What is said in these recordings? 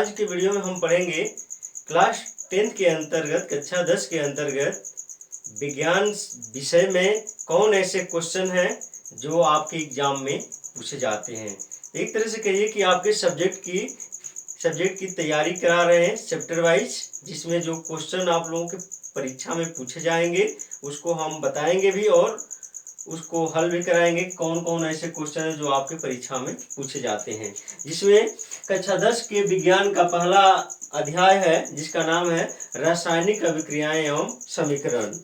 आज के वीडियो में हम पढ़ेंगे क्लास 10 के अंतर्गत कक्षा 10 के अंतर्गत विज्ञान विषय में कौन ऐसे क्वेश्चन हैं जो आपके एग्जाम में पूछे जाते हैं। एक तरह से कहिए कि आपके सब्जेक्ट की तैयारी करा रहे हैं चैप्टर वाइज, जिसमें जो क्वेश्चन आप लोगों के परीक्षा में पूछे जाएंगे उसको हम बताएंगे भी और उसको हल भी कराएंगे। कौन कौन ऐसे क्वेश्चन हैं जो आपके परीक्षा में पूछे जाते हैं, जिसमें कक्षा 10 के विज्ञान का पहला अध्याय है जिसका नाम है रासायनिक अभिक्रियाएं एवं समीकरण।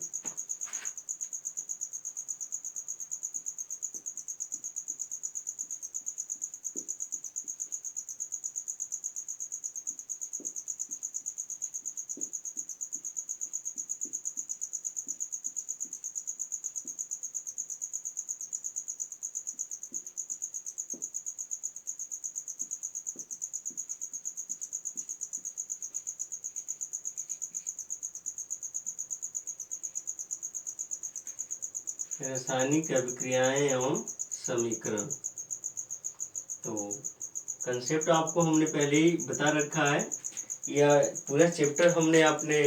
रासायनिक अभिक्रियाएं एवं समीकरण। तो कंसेप्ट आपको हमने पहले ही बता रखा है, या पूरा चैप्टर हमने अपने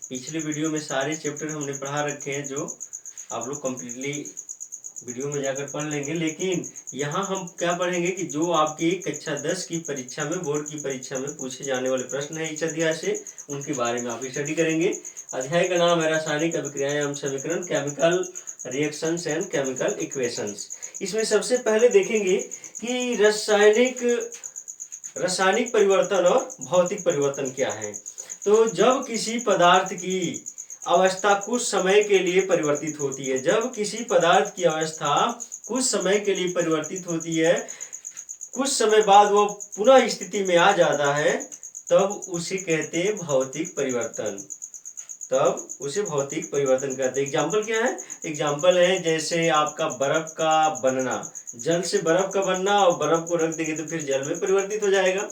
पिछले वीडियो में सारे चैप्टर हमने पढ़ा रखे हैं जो आप लोग कम्प्लीटली वीडियो में जाकर पढ़ लेंगे। लेकिन यहाँ हम क्या पढ़ेंगे कि जो आपकी कक्षा 10 की परीक्षा में, बोर्ड की परीक्षा में पूछे जाने वाले प्रश्न है इस अध्याय से, उनके बारे में आप स्टडी करेंगे। अध्याय का नाम है रासायनिक अभिक्रियाएं एवं समीकरण, chemical reactions and chemical equations. इसमें सबसे पहले देखेंगे कि रासायनिक परिवर्तन और भौतिक परिवर्तन क्या है। तो जब किसी पदार्थ की अवस्था कुछ समय के लिए परिवर्तित होती है, जब किसी पदार्थ की अवस्था कुछ समय के लिए परिवर्तित होती है, कुछ समय बाद वो पुनः स्थिति में आ जाता है, तब उसे कहते हैं भौतिक परिवर्तन। तब उसे भौतिक परिवर्तन कहते हैं। एग्जाम्पल क्या है? एग्जाम्पल है जैसे आपका बर्फ का बनना, जल से बर्फ का बनना, और बर्फ को रख देंगे तो फिर जल में परिवर्तित हो जाएगा।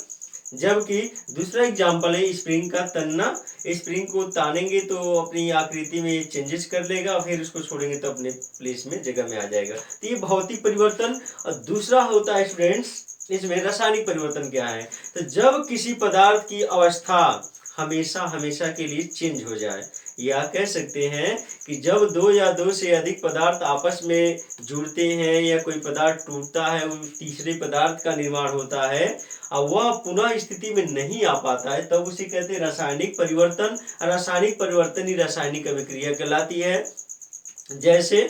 जबकि दूसरा एग्जाम्पल है स्प्रिंग का तनना, स्प्रिंग को तानेंगे तो अपनी आकृति में चेंजेस कर लेगा, फिर उसको छोड़ेंगे तो अपने प्लेस में, जगह में आ जाएगा। तो ये भौतिक परिवर्तन। और दूसरा होता है स्टूडेंट्स, इसमें रासायनिक परिवर्तन क्या है? तो जब किसी पदार्थ की अवस्था हमेशा के लिए चेंज हो जाए, या कह सकते हैं कि जब दो या दो से अधिक पदार्थ आपस में जुड़ते हैं या कोई पदार्थ टूटता है, तीसरे पदार्थ का निर्माण होता है और वह पुनः स्थिति में नहीं आ पाता है, तब उसे कहते हैं रासायनिक परिवर्तन। रासायनिक परिवर्तन ही रासायनिक अभिक्रिया कहलाती है। जैसे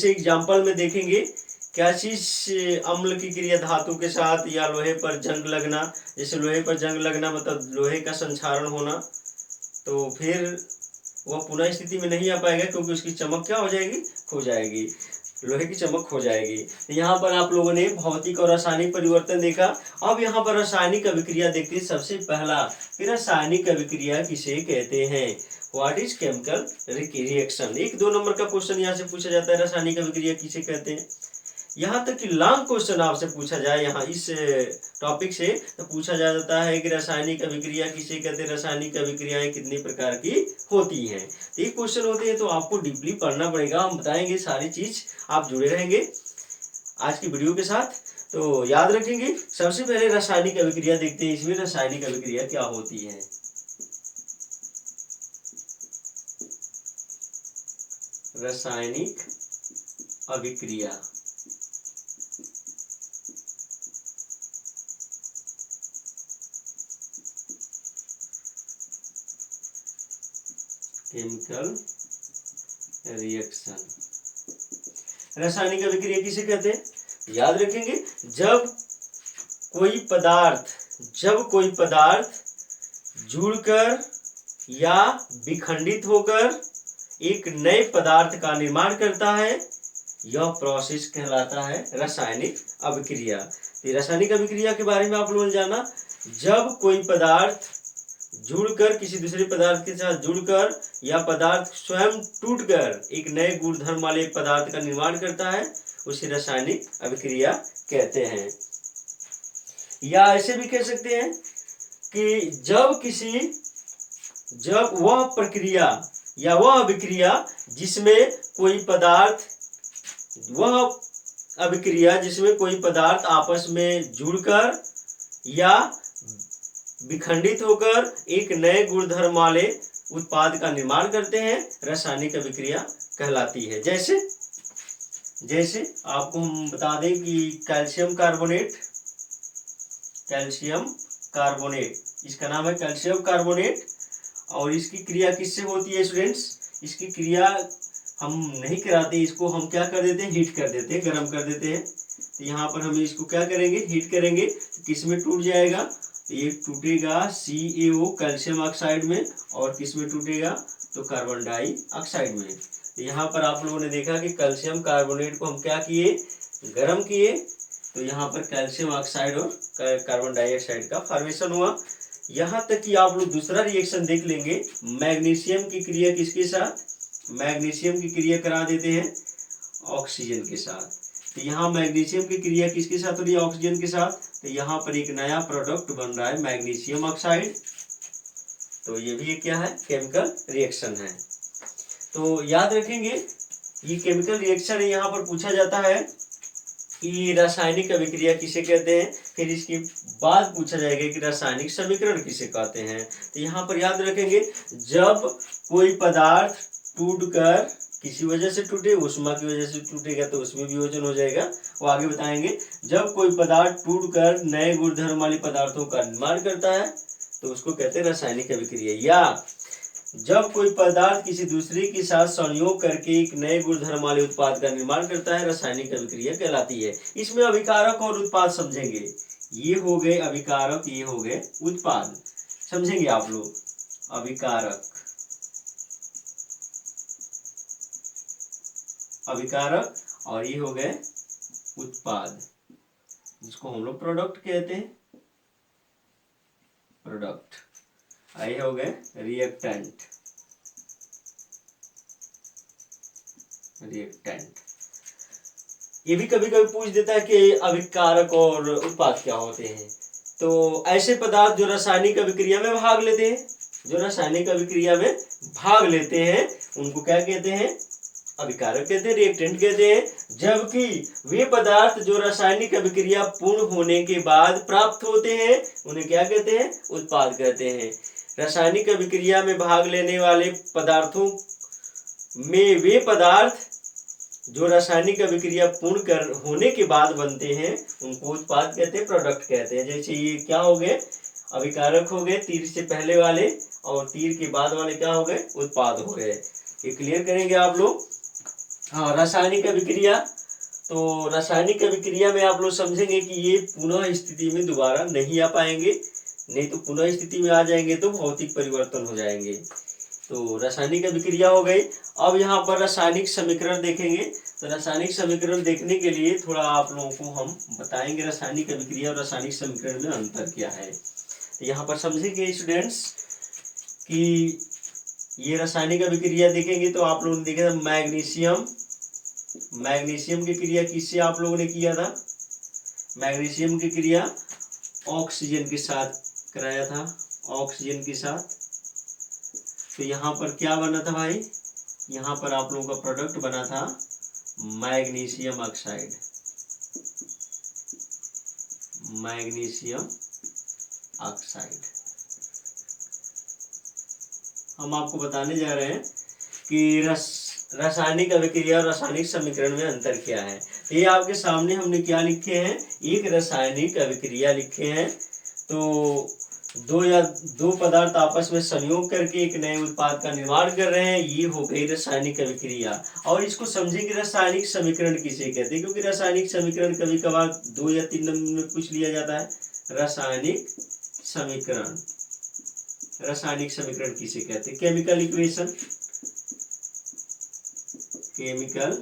एग्जाम्पल में देखेंगे, क्या चीज अम्ल की क्रिया धातु के साथ, या लोहे पर जंग लगना। जैसे लोहे पर जंग लगना मतलब लोहे का संक्षारण होना, तो फिर वह पुनः स्थिति में नहीं आ पाएगा क्योंकि उसकी चमक क्या हो जाएगी? खो जाएगी, लोहे की चमक खो जाएगी। यहाँ पर आप लोगों ने भौतिक और रासायनिक परिवर्तन देखा। अब यहाँ पर रासायनिक अभिक्रिया देखते हैं। सबसे पहला कि रासायनिक अभिक्रिया किसे कहते हैं? What is chemical reaction? 1-2 number का क्वेश्चन यहाँ से पूछा जाता है, रासायनिक अभिक्रिया किसे कहते हैं। यहाँ तक कि लॉन्ग क्वेश्चन आपसे पूछा जाए यहाँ इस टॉपिक से, तो पूछा जाता है कि रासायनिक अभिक्रिया किसे कहते हैं, रासायनिक अभिक्रियाएं कितनी प्रकार की होती हैं। तो ये क्वेश्चन होते हैं, तो आपको डीपली पढ़ना पड़ेगा। हम बताएंगे सारी चीज, आप जुड़े रहेंगे आज की वीडियो के साथ, तो याद रखेंगे। सबसे पहले रासायनिक अभिक्रिया देखते हैं। इसमें रासायनिक अभिक्रिया क्या होती है? रासायनिक अभिक्रिया केमिकल रिएक्शन। रासायनिक अभिक्रिया किसे कहते हैं? याद रखेंगे, जब कोई पदार्थ जुड़कर या विखंडित होकर एक नए पदार्थ का निर्माण करता है, यह प्रोसेस कहलाता है रासायनिक अभिक्रिया। रासायनिक अभिक्रिया के बारे में आप लोगों ने जाना, जब कोई पदार्थ जुड़कर किसी दूसरे पदार्थ के साथ जुड़कर या पदार्थ स्वयं टूटकर एक नए गुणधर्म वाले पदार्थ का निर्माण करता है, उसे रासायनिक अभिक्रिया कहते हैं। या ऐसे भी कह सकते हैं कि जब वह प्रक्रिया या वह अभिक्रिया जिसमें कोई पदार्थ आपस में जुड़कर या विखंडित होकर एक नए गुणधर्म वाले उत्पाद का निर्माण करते हैं, रासायनिक अभिक्रिया कहलाती है। जैसे जैसे आपको हम बता दें कि कैल्शियम कार्बोनेट, कैल्शियम कार्बोनेट, इसका नाम है कैल्शियम कार्बोनेट, और इसकी क्रिया किससे होती है स्टूडेंट्स? इसकी क्रिया हम नहीं कराते, इसको हम क्या कर देते हैं, हीट कर देते हैं, गर्म कर देते हैं। तो यहाँ पर हम इसको क्या करेंगे, हीट करेंगे, तो किस में टूट जाएगा, तो ये टूटेगा CaO कैल्शियम ऑक्साइड में, और किस में टूटेगा, तो कार्बन डाइऑक्साइड में। तो यहाँ पर आप लोगों ने देखा कि कैल्शियम कार्बोनेट को हम क्या किए, गर्म किए, तो यहाँ पर कैल्शियम ऑक्साइड और कार्बन डाइऑक्साइड का फॉर्मेशन हुआ। यहाँ तक कि आप लोग दूसरा रिएक्शन देख लेंगे, मैग्नीशियम की क्रिया किसके साथ, मैग्नीशियम की क्रिया करा देते हैं ऑक्सीजन के साथ। तो यहाँ मैग्नीशियम की क्रिया किसके साथ हो रही है, ऑक्सीजन के साथ। तो यहाँ पर एक नया प्रोडक्ट बन रहा है मैग्नीशियम ऑक्साइड। तो ये भी क्या है, केमिकल रिएक्शन है। तो याद रखेंगे ये केमिकल रिएक्शन है। यहाँ पर पूछा जाता है कि रासायनिक अभिक्रिया किसे कहते हैं, फिर इसके बाद पूछा जाएगा कि रासायनिक समीकरण किसे कहते हैं। तो यहाँ पर याद रखेंगे, जब कोई पदार्थ टूटकर किसी वजह से टूटे, ऊष्मा की वजह से टूटेगा तो उसमें वियोजन हो जाएगा, वो आगे बताएंगे। जब कोई पदार्थ टूटकर नए गुणधर्म वाले पदार्थों का निर्माण करता है तो उसको कहते हैं रासायनिक अभिक्रिया। या जब कोई पदार्थ किसी दूसरे के साथ संयोग करके एक नए गुणधर्म वाले उत्पाद का निर्माण करता है, रासायनिक अभिक्रिया कहलाती है। इसमें अभिकारक और उत्पाद समझेंगे, ये हो गए अभिकारक, ये हो गए उत्पाद, समझेंगे आप लोग। अभिकारक, अभिकारक, और ये हो गए उत्पाद, जिसको हम लोग प्रोडक्ट कहते हैं, प्रोडक्ट। ये हो गए रिएक्टेंट, रिएक्टेंट। ये भी कभी कभी पूछ देता है कि अभिकारक और उत्पाद क्या होते हैं। तो ऐसे पदार्थ जो रासायनिक अभिक्रिया में भाग लेते हैं, जो रासायनिक अभिक्रिया में भाग लेते हैं, उनको क्या कहते हैं, अभिकारक कहते हैं, रिएक्टेंट कहते हैं। जबकि वे पदार्थ जो रासायनिक अभिक्रिया पूर्ण होने के बाद प्राप्त होते हैं, उन्हें क्या कहते हैं, उत्पाद कहते हैं। रासायनिक अभिक्रिया में भाग लेने वाले पदार्थों में वे पदार्थ जो रासायनिक अभिक्रिया पूर्ण कर होने के बाद बनते हैं, उनको उत्पाद कहते हैं, प्रोडक्ट कहते हैं। जैसे ये क्या हो गए, अभिकारक हो गए, तीर से पहले वाले, और तीर के बाद वाले क्या हो गए, उत्पाद हो गए। ये क्लियर करेंगे आप लोग। हाँ, रासायनिक अभिक्रिया, तो रासायनिक अभिक्रिया में आप लोग समझेंगे कि ये पुनः स्थिति में दोबारा नहीं आ पाएंगे, नहीं तो पुनः स्थिति में आ जाएंगे तो भौतिक परिवर्तन हो जाएंगे। तो रासायनिक अभिक्रिया हो गई। अब यहाँ पर रासायनिक समीकरण देखेंगे। तो रासायनिक समीकरण देखने के लिए थोड़ा आप लोगों को हम बताएंगे रासायनिक अभिक्रिया और रासायनिक समीकरण में अंतर क्या है। तो यहाँ पर समझेंगे स्टूडेंट्स कि ये रासायनिक अभिक्रिया देखेंगे तो आप लोगों ने देखा था मैग्नीशियम, मैग्नीशियम की क्रिया किससे आप लोगों ने किया था, मैग्नीशियम की क्रिया ऑक्सीजन के साथ कराया था, ऑक्सीजन के साथ। तो यहाँ पर क्या बना था भाई, यहाँ पर आप लोगों का प्रोडक्ट बना था मैग्नीशियम ऑक्साइड, मैग्नीशियम ऑक्साइड। हम आपको बताने जा रहे हैं कि रासायनिक अभिक्रिया और रासायनिक समीकरण में अंतर क्या है। ये आपके सामने हमने क्या लिखे हैं, एक रासायनिक अभिक्रिया लिखे हैं। तो दो पदार्थ आपस में संयोग करके एक नए उत्पाद का निर्माण कर रहे हैं, ये हो गई रासायनिक अभिक्रिया। और इसको समझेंगे रासायनिक समीकरण किसे कहते हैं, क्योंकि रासायनिक समीकरण कभी कभार 2 या 3 नंबर में पूछ लिया जाता है। रासायनिक समीकरण, रासायनिक समीकरण किसे कहते हैं, केमिकल इक्वेशन, केमिकल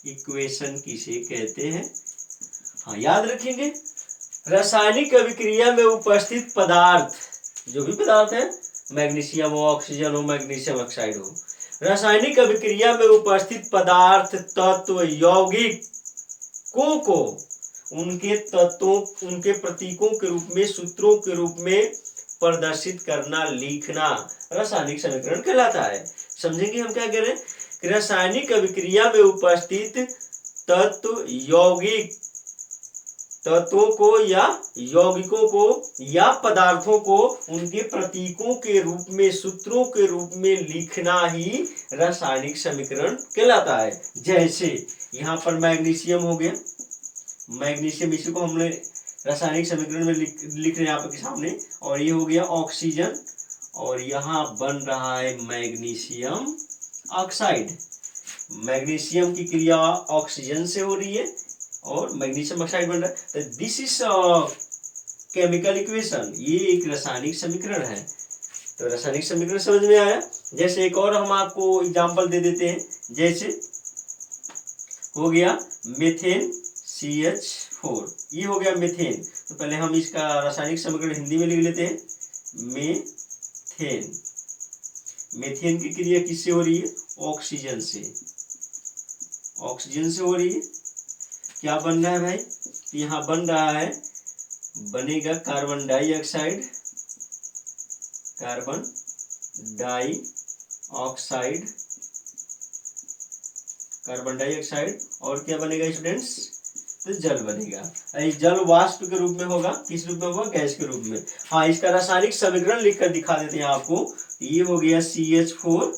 इक्वेशन किसे कहते हैं। हाँ, याद रखेंगे रासायनिक अभिक्रिया में उपस्थित पदार्थ, जो भी पदार्थ है, मैग्नीशियम हो, ऑक्सीजन हो, मैग्नीशियम ऑक्साइड हो, रासायनिक अभिक्रिया में उपस्थित पदार्थ तत्व यौगिकों को उनके तत्वों, उनके प्रतीकों के रूप में, सूत्रों के रूप में प्रदर्शित करना, लिखना रासायनिक समीकरण कहलाता है। समझेंगे हम क्या कह रहे हैं कि रासायनिक अभिक्रिया में उपस्थित तत्व यौगिक तत्वों को या यौगिकों को या पदार्थों को उनके प्रतीकों के रूप में, सूत्रों के रूप में लिखना ही रासायनिक समीकरण कहलाता है। जैसे यहाँ पर मैग्नीशियम हो गया, मैग्नीशियम, इसी को हमने रासायनिक समीकरण में लिख रहे हैं आपके सामने। और ये हो गया ऑक्सीजन, और यहाँ बन रहा है मैग्नीशियम ऑक्साइड। मैग्नीशियम की क्रिया ऑक्सीजन से हो रही है और मैग्नीशियम ऑक्साइड बन रहा है। तो दिस इज केमिकल इक्वेशन, ये एक रासायनिक समीकरण है। तो रासायनिक समीकरण समझ में आया। जैसे एक और हम आपको एग्जांपल दे देते हैं, जैसे हो गया मेथेन CH4, ये हो गया मेथेन। तो पहले हम इसका रासायनिक समीकरण हिंदी में लिख लेते हैं, मेथेन। मेथेन की क्रिया किससे हो रही है? ऑक्सीजन से, ऑक्सीजन से हो रही है। क्या बन रहा है भाई? यहाँ बन रहा है, बनेगा carbon dioxide, carbon dioxide, carbon dioxide. और क्या बनेगा स्टूडेंट्स? तो जल बनेगा। जल वाष्प के रूप में होगा, किस रूप में होगा? गैस के रूप में। हाँ, इसका रासायनिक समीकरण लिखकर दिखा देते हैं आपको। ये हो गया CH4,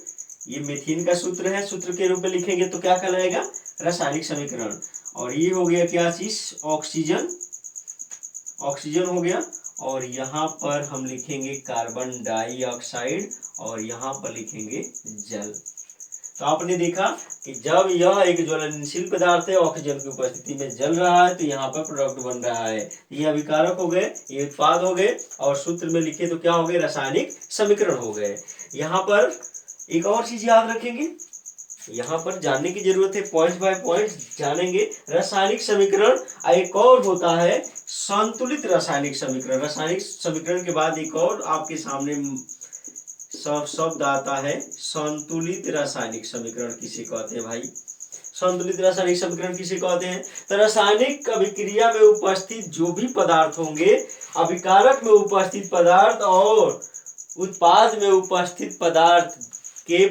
ये मीथेन का सूत्र है, सूत्र के रूप में लिखेंगे तो क्या कहलाएगा? रासायनिक समीकरण। और ये हो गया क्या चीज? ऑक्सीजन, ऑक्सीजन हो गया। और यहाँ पर हम लिखेंगे कार्बन डाइऑक्साइड, और यहाँ पर लिखेंगे जल। तो आपने देखा कि जब यह एक ज्वलनशील पदार्थ है, ऑक्सीजन की उपस्थिति में जल रहा है, तो यहाँ पर प्रोडक्ट बन रहा है। ये अभिकारक हो गए, ये उत्पाद हो गए, और सूत्र में लिखे तो क्या हो गए? रासायनिक समीकरण हो गए। यहाँ पर एक और चीज याद रखेंगे, यहाँ पर जानने की जरूरत है, पॉइंट बाय पॉइंट जानेंगे। रासायनिक समीकरण एक और होता है संतुलित रासायनिक समीकरण। रासायनिक समीकरण के बाद एक और आपके सामने शब्द आता है संतुलित रासायनिक समीकरण। किसे कहते हैं भाई? संतुलित रासायनिक समीकरण किसे कहते हैं? तो रासायनिक अभिक्रिया में उपस्थित जो भी पदार्थ होंगे, अभिकारक में उपस्थित पदार्थ और उत्पाद में उपस्थित पदार्थ के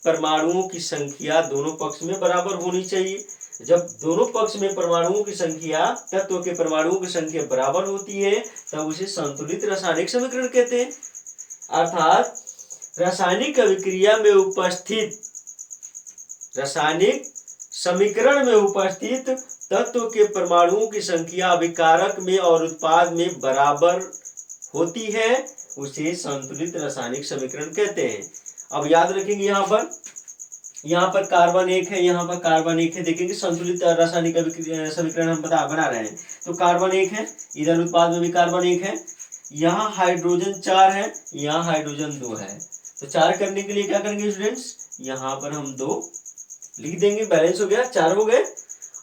परमाणुओं की संख्या दोनों पक्ष में बराबर होनी चाहिए। जब दोनों पक्ष में परमाणुओं की संख्या, तत्व के परमाणुओं की संख्या बराबर होती है, तब उसे संतुलित रासायनिक समीकरण कहते हैं। अर्थात रासायनिक अभिक्रिया में उपस्थित, रासायनिक समीकरण में उपस्थित तत्व के परमाणुओं की संख्या अभिकारक में और उत्पाद में बराबर होती है, उसे संतुलित रासायनिक समीकरण कहते हैं। अब याद रखेंगे, यहाँ पर कार्बन 1 है, यहाँ पर कार्बन 1 है। देखेंगे संतुलित रासायनिक समीकरण हम बना रहे हैं। तो कार्बन 1 है, इधर उत्पाद में भी कार्बन 1 है, यहाँ हाइड्रोजन 4 है, यहाँ हाइड्रोजन 2 है। तो 4 करने के लिए क्या करेंगे स्टूडेंट्स? यहाँ पर हम 2 लिख देंगे, बैलेंस हो गया, 4 हो गए।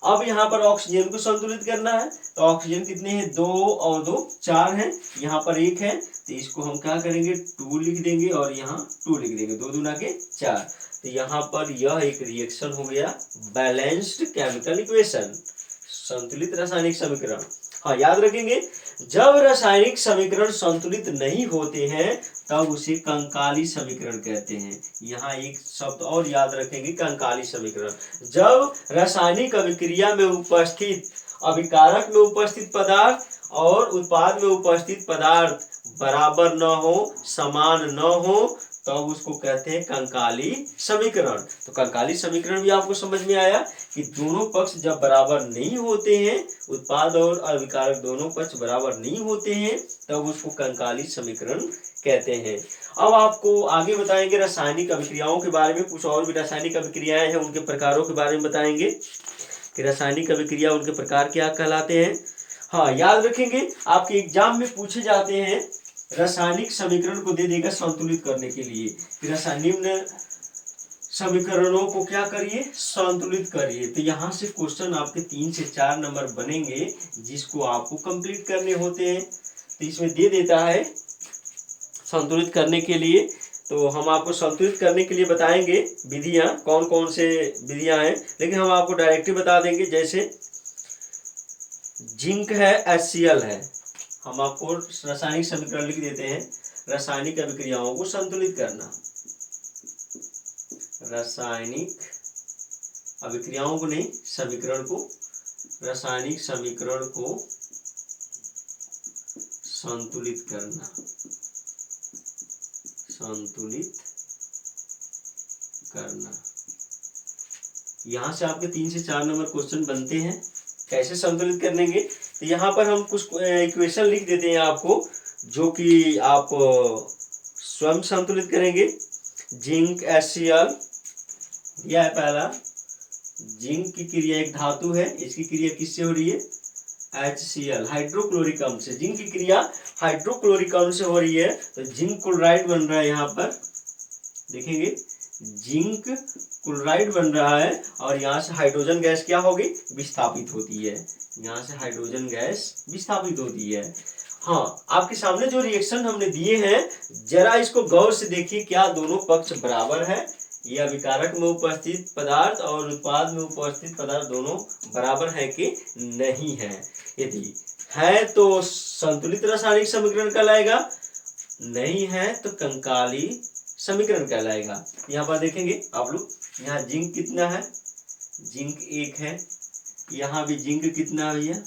अब यहाँ पर ऑक्सीजन को संतुलित करना है, तो ऑक्सीजन कितने हैं? 2 और 2 4 हैं, यहाँ पर 1 है, तो इसको हम क्या करेंगे? 2 लिख देंगे, और यहाँ 2 लिख देंगे, 2 दूना के 4। तो यहाँ पर यह एक रिएक्शन हो गया बैलेंस्ड केमिकल इक्वेशन, संतुलित रासायनिक समीकरण। हाँ, याद रखेंगे, जब रासायनिक समीकरण संतुलित नहीं होते हैं तब उसे कंकाली समीकरण कहते हैं। यहाँ एक शब्द और याद रखेंगे, कंकाली समीकरण। जब रासायनिक अभिक्रिया में उपस्थित, अभिकारक में उपस्थित पदार्थ और उत्पाद में उपस्थित पदार्थ बराबर न हो, समान न हो, तब उसको कहते हैं कंकाली समीकरण। तो कंकाली समीकरण भी आपको समझ में आया कि दोनों पक्ष जब बराबर नहीं होते हैं, उत्पाद और अभिकारक दोनों पक्ष बराबर नहीं होते हैं, तब उसको कंकाली समीकरण कहते हैं। अब आपको आगे बताएंगे रासायनिक अभिक्रियाओं के बारे में, कुछ और भी रासायनिक अभिक्रियाएं हैं, उनके प्रकारों के बारे में बताएंगे कि रासायनिक अभिक्रिया, उनके प्रकार क्या कहलाते हैं। हाँ, याद रखेंगे, आपके एग्जाम में पूछे जाते हैं, रासायनिक समीकरण को दे देगा संतुलित करने के लिए। रासायनिक समीकरणों को क्या करिए? संतुलित करिए। तो यहाँ से क्वेश्चन आपके 3 से 4 नंबर बनेंगे, जिसको आपको कंप्लीट करने होते हैं। तो इसमें दे देता है संतुलित करने के लिए। तो हम आपको संतुलित करने के लिए बताएंगे विधियां, कौन कौन से विधियां हैं, लेकिन हम आपको डायरेक्टली बता देंगे। जैसे जिंक है, HCl है, हम आपको रासायनिक समीकरण लिख देते हैं, रासायनिक अभिक्रियाओं को संतुलित करना। रासायनिक अभिक्रियाओं को नहीं, समीकरण को, रासायनिक समीकरण को संतुलित करना, संतुलित करना। यहाँ से आपके 3 से 4 नंबर क्वेश्चन बनते हैं। कैसे संतुलित करेंगे, तो यहाँ पर हम कुछ इक्वेशन लिख देते हैं आपको, जो कि आप स्वयं संतुलित करेंगे। जिंक HCl यह है पहला। जिंक की क्रिया एक धातु है, इसकी क्रिया किससे हो रही है? HCl, हाइड्रोक्लोरिक अम्ल से। जिंक की क्रिया हाइड्रोक्लोरिक अम्ल से हो रही है, तो जिंक क्लोराइड बन रहा है। यहाँ पर देखेंगे जिंक क्लोराइड बन रहा है, और यहाँ से हाइड्रोजन गैस क्या होगी? विस्थापित होती है। यहाँ से हाइड्रोजन गैस विस्थापित होती है। हाँ, आपके सामने जो रिएक्शन हमने दिए हैं, जरा इसको गौर से देखिए, क्या दोनों पक्ष बराबर है? यह अभिकारक में उपस्थित पदार्थ और उत्पाद में उपस्थित पदार्थ दोनों बराबर है कि नहीं है? यदि है तो संतुलित रासायनिक समीकरण कहलाएगा, नहीं है तो कंकाली समीकरण कहलाएगा। यहाँ पर देखेंगे आप लोग, यहाँ जिंक कितना है? जिंक 1 है। यहाँ भी जिंक कितना है भैया?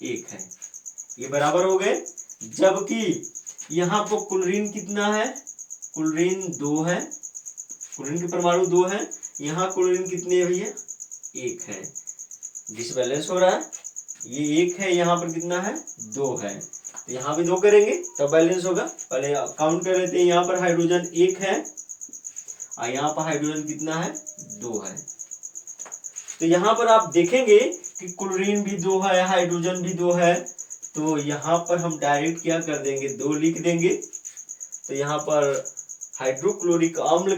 1 है। ये बराबर हो गए। जबकि यहाँ पर क्लोरीन कितना है? क्लोरीन 2 है। क्लोरीन के परमाणु 2 है। यहाँ क्लोरीन कितने है भैया? 1 है। डिसबैलेंस हो रहा है। ये 1 है, यहाँ पर कितना है? 2 है। तो यहाँ भी 2 करेंगे तब बैलेंस होगा। पहले काउंट कर लेते हैं। यहाँ पर हाइड्रोजन 1 है और यहाँ पर हाइड्रोजन कितना है? 2 है। तो यहाँ पर आप देखेंगे कि क्लोरीन भी 2 है, हाइड्रोजन भी 2 है। तो यहाँ पर हम डायरेक्ट क्या कर देंगे? 2 लिख देंगे। तो यहाँ पर हाइड्रोक्लोरिक अम्ल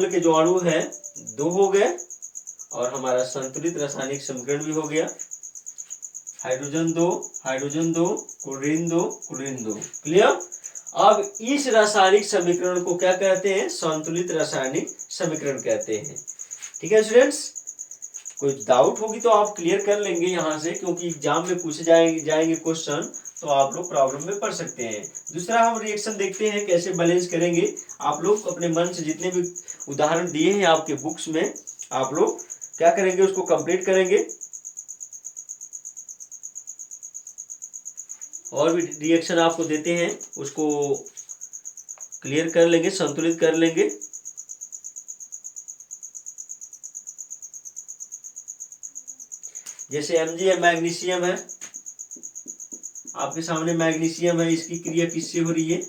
के जो अणु है 2 हो गए, और हमारा संतुलित रासायनिक समीकरण भी हो गया। Hydrogen 2, hydrogen 2, chlorine 2, chlorine 2। Clear? अब इस रासायनिक समीकरण को क्या कहते हैं? संतुलित रासायनिक समीकरण कहते हैं। ठीक है स्टूडेंट्स, कोई डाउट होगी तो आप क्लियर कर लेंगे यहाँ से, क्योंकि एग्जाम में पूछे जाएंगे क्वेश्चन, तो आप लोग प्रॉब्लम में पढ़ सकते हैं। दूसरा हम रिएक्शन देखते हैं कैसे बैलेंस करेंगे। आप लोग अपने मन से जितने भी उदाहरण दिए हैं आपके बुक्स में, आप लोग क्या करेंगे? उसको कंप्लीट करेंगे, और भी रिएक्शन आपको देते हैं उसको क्लियर कर लेंगे, संतुलित कर लेंगे। जैसे Mg मैग्नीशियम है, आपके सामने मैग्नीशियम है, इसकी क्रिया किससे हो रही है?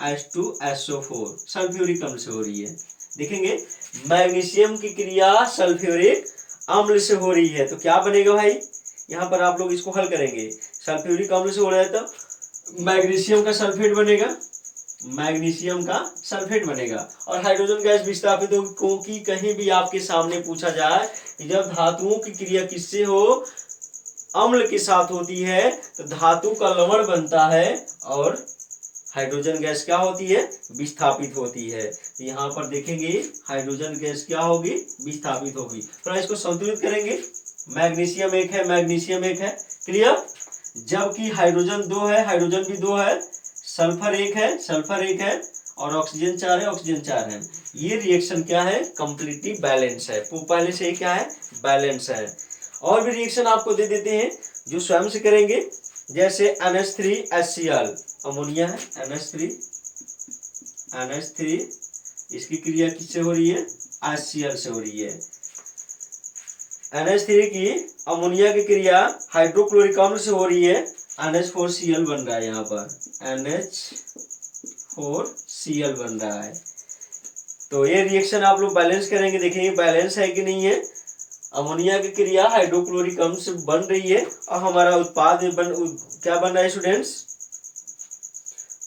H2SO4, सल्फ्यूरिक अम्ल से हो रही है। देखेंगे मैग्नीशियम की क्रिया सल्फ्यूरिक अम्ल से हो रही है, तो क्या बनेगा भाई? यहाँ पर आप लोग इसको हल करेंगे। सल्फ्यूरिक अम्ल से हो रहा है तो मैग्नीशियम का सल्फेट बनेगा, मैग्नीशियम का सल्फेट बनेगा, और हाइड्रोजन गैस विस्थापित होगी। क्योंकि कहीं भी आपके सामने पूछा जाए कि जब धातुओं की क्रिया किससे हो? अम्ल के साथ होती है, तो धातु का लवण बनता है और हाइड्रोजन गैस क्या होती है? विस्थापित होती है। तो यहाँ पर देखेंगे हाइड्रोजन गैस क्या होगी? विस्थापित होगी। थोड़ा इसको संतुलित करेंगे। मैग्नीशियम 1 है, मैग्नीशियम 1 है। क्लियर? जबकि हाइड्रोजन 2 है, हाइड्रोजन भी 2 है, सल्फर 1 है, सल्फर 1 है, और ऑक्सीजन 4 है, ऑक्सीजन 4 है। ये रिएक्शन क्या है? कंप्लीटली बैलेंस है। पहले से क्या है? बैलेंस है। और भी रिएक्शन आपको दे देते हैं जो स्वयं से करेंगे। जैसे NH3HCl, अमोनिया है, NH3 इसकी क्रिया किससे हो रही है? HCl से हो रही है। NH3 की अमोनिया की क्रिया हाइड्रोक्लोरिक अम्ल से हो रही है, NH4Cl बन रहा है। यहाँ पर NH4Cl बन रहा है। तो ये रिएक्शन आप लोग बैलेंस करेंगे, देखेंगे बैलेंस है कि नहीं है। अमोनिया की क्रिया हाइड्रोक्लोरिक अम्ल से बन रही है, और हमारा उत्पाद में क्या बन रहा है स्टूडेंट्स?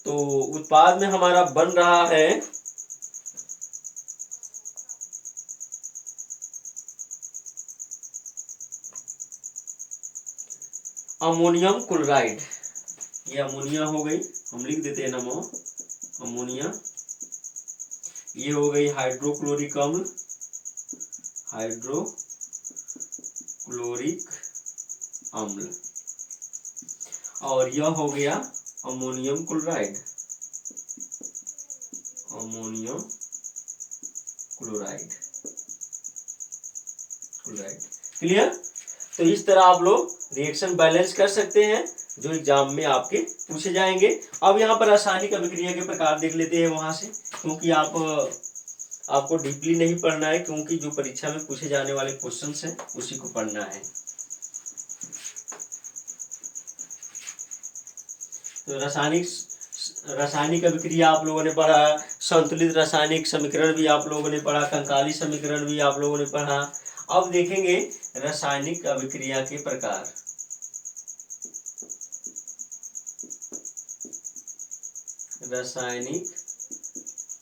तो उत्पाद में हमारा बन रहा है अमोनियम क्लोराइड। ये अमोनिया हो गई, हम लिख देते हैं नमो अमोनिया। ये हो गई हाइड्रोक्लोरिक अम्ल, हाइड्रोक्लोरिक अम्ल, और यह हो गया ammonium chloride, ammonium chloride. Clear? तो इस तरह आप लोग रिएक्शन बैलेंस कर सकते हैं। जो एग्जाम में आपके पूछे जाएंगे। अब यहाँ पर रासायनिक अभिक्रिया के प्रकार देख लेते हैं वहां से, क्योंकि आपको डीपली नहीं पढ़ना है, क्योंकि जो परीक्षा में पूछे जाने वाले क्वेश्चंस हैं उसी को पढ़ना है। तो रासायनिक अभिक्रिया आप लोगों ने पढ़ा, संतुलित रासायनिक समीकरण भी आप लोगों ने पढ़ा, कंकाली समीकरण भी आप लोगों ने पढ़ा। अब देखेंगे रासायनिक अभिक्रिया के प्रकार। रासायनिक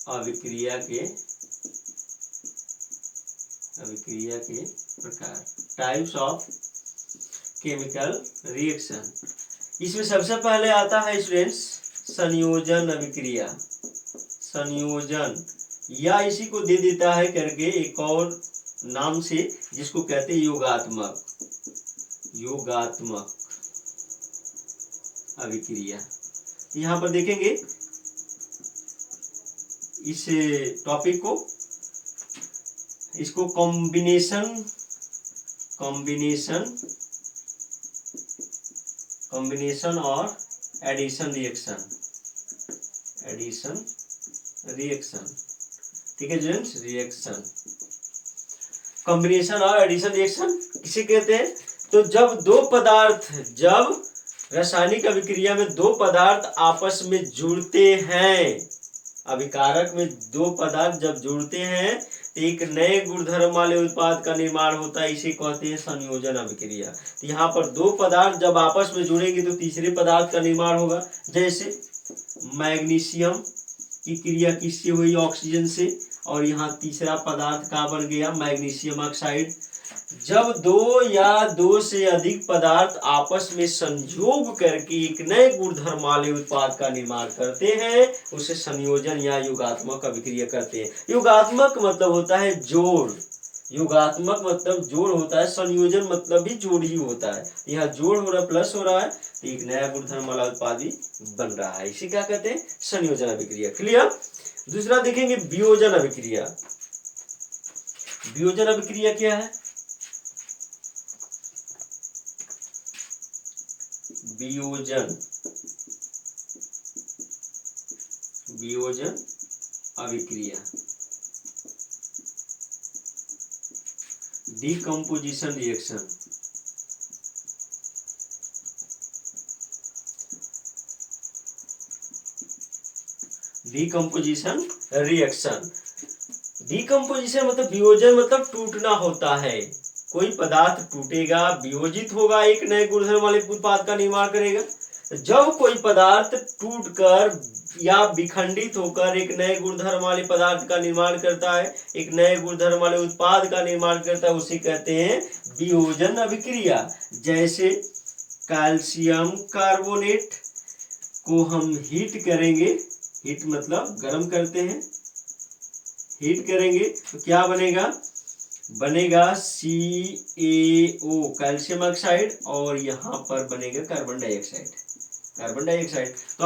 अभिक्रिया के प्रकार, टाइप्स ऑफ केमिकल रिएक्शन। इसमें सबसे पहले आता है स्टूडेंट्स संयोजन अभिक्रिया। संयोजन, या इसी को दे देता है करके एक और नाम से, जिसको कहते हैं योगात्मक अभिक्रिया। यहाँ पर देखेंगे इस टॉपिक को, इसको कॉम्बिनेशन और एडिशन रिएक्शन, ठीक है स्टूडेंट्स। रिएक्शन, कॉम्बिनेशन और एडिशन रिएक्शन किसे कहते हैं? तो जब रासायनिक अभिक्रिया में दो पदार्थ आपस में जुड़ते हैं, अभिकारक में दो पदार्थ जब जुड़ते हैं तो एक नए गुणधर्म वाले उत्पाद का निर्माण होता है, इसे कहते हैं संयोजन अभिक्रिया। तो यहाँ पर दो पदार्थ जब आपस में जुड़ेंगे तो तीसरे पदार्थ का निर्माण होगा। जैसे मैग्नीशियम की क्रिया किससे हुई? ऑक्सीजन से, और यहाँ तीसरा पदार्थ का बन गया मैग्नीशियम ऑक्साइड। जब दो या दो से अधिक पदार्थ आपस में संयोग करके एक नए गुणधर्म वाले उत्पाद का निर्माण करते हैं, उसे संयोजन या योगात्मक अभिक्रिया करते हैं। योगात्मक मतलब होता है जोड़, योगात्मक मतलब जोड़ होता है, संयोजन मतलब भी जोड़ ही होता है। यहाँ जोड़ हो रहा है, प्लस हो रहा है, तो एक नया गुणधर्म वाला उत्पाद भी बन रहा है, इसे क्या कहते हैं? संयोजन अभिक्रिया। क्लियर? दूसरा देखेंगे वियोजन अभिक्रिया। वियोजन अभिक्रिया क्या है? वियोजन अभिक्रिया, डीकम्पोजिशन रिएक्शन। डीकम्पोजिशन मतलब वियोजन मतलब टूटना होता है। कोई पदार्थ टूटेगा, वियोजित होगा, एक नए गुणधर्म वाले उत्पाद का निर्माण करेगा। जब कोई पदार्थ टूटकर या विखंडित होकर एक नए गुणधर्म वाले पदार्थ का निर्माण करता है, एक नए गुणधर्म वाले उत्पाद का निर्माण करता है, उसे कहते हैं वियोजन अभिक्रिया। जैसे कैल्शियम कार्बोनेट को हम हीट करेंगे, हीट मतलब गर्म करते हैं, हीट करेंगे तो क्या बनेगा? बनेगा CaO कैल्शियम ऑक्साइड, और यहाँ पर बनेगा कार्बन डाइऑक्साइड। तो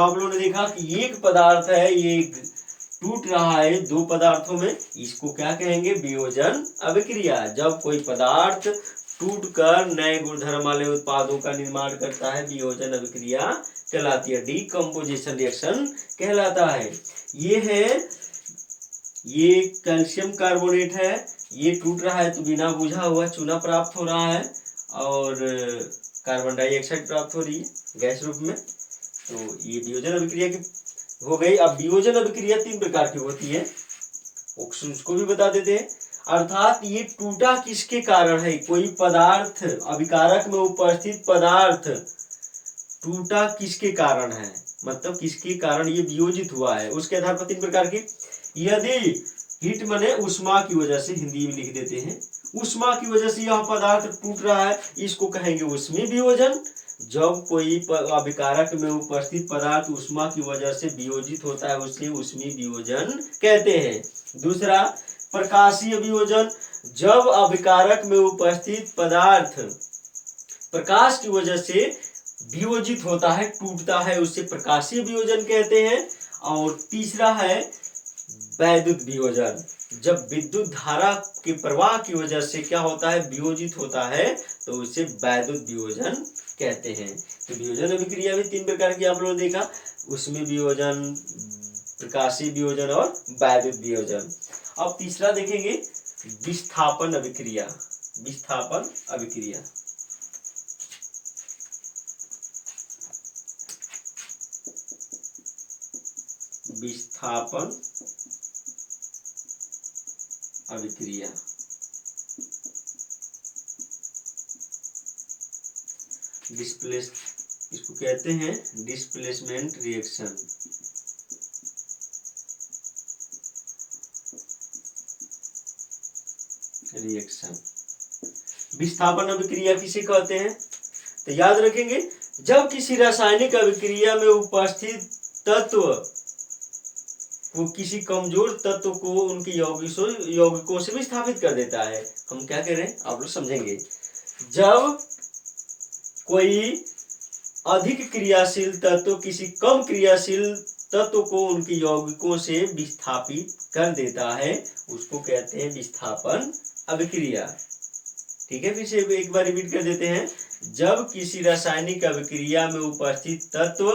आप लोगों ने देखा कि एक पदार्थ है, ये टूट रहा है दो पदार्थों में, इसको क्या कहेंगे? वियोजन अभिक्रिया। जब कोई पदार्थ टूटकर नए गुणधर्म वाले उत्पादों का निर्माण करता है, वियोजन अभिक्रिया कहलाती है, डीकम्पोजिशन रिएक्शन कहलाता है। ये कैल्शियम कार्बोनेट है, ये टूट रहा है तो बिना बुझा हुआ चूना प्राप्त हो रहा है, और कार्बन डाइऑक्साइड प्राप्त हो रही है गैस रूप में। तो ये वियोजन अभिक्रिया की हो गई। अब वियोजन अभिक्रिया 3 प्रकार की होती है, उसको भी बता देते हैं। अर्थात ये टूटा किसके कारण है? कोई पदार्थ, अभिकारक में उपस्थित पदार्थ टूटा किसके कारण है, मतलब किसके कारण ये वियोजित हुआ है, उसके आधार पर 3 प्रकार की। यदि हीट माने उष्मा की वजह से, हिंदी में लिख देते हैं, उष्मा की वजह से यह पदार्थ टूट रहा है, इसको कहेंगे उष्मीय वियोजन। जब कोई अभिकारक में उपस्थित पदार्थ उष्मा की वजह से वियोजित होता है, उसे उष्मीय वियोजन कहते हैं। दूसरा प्रकाशीय वियोजन, जब अभिकारक में उपस्थित पदार्थ प्रकाश की वजह से वियोजित होता है, टूटता है, उसे प्रकाशीय वियोजन कहते हैं। और तीसरा है वैद्युत वियोजन, जब विद्युत धारा के प्रवाह की वजह से क्या होता है? वियोजित होता है, तो उसे वैद्युत वियोजन कहते हैं। तो वियोजन अभिक्रिया भी 3 प्रकार की आप लोगों ने देखा, उसमें वियोजन, प्रकाशीय वियोजन और वैद्युत वियोजन। अब तीसरा देखेंगे विस्थापन अभिक्रिया। विस्थापन अभिक्रिया, विस्थापन अभिक्रिया डिस्प्लेस, इसको कहते हैं डिस्प्लेसमेंट रिएक्शन। विस्थापन अभिक्रिया किसे कहते हैं? तो याद रखेंगे, जब किसी रासायनिक अभिक्रिया में उपस्थित तत्व वो किसी कमजोर तत्व को उनके यौगिकों से विस्थापित कर देता है। हम क्या कह रहे हैं आप लोग समझेंगे। जब कोई अधिक क्रियाशील तत्व किसी कम क्रियाशील तत्व को उनके यौगिकों से विस्थापित कर देता है, उसको कहते हैं विस्थापन अभिक्रिया। ठीक है, फिर से एक बार रिपीट कर देते हैं। जब किसी रासायनिक अभिक्रिया में उपस्थित तत्व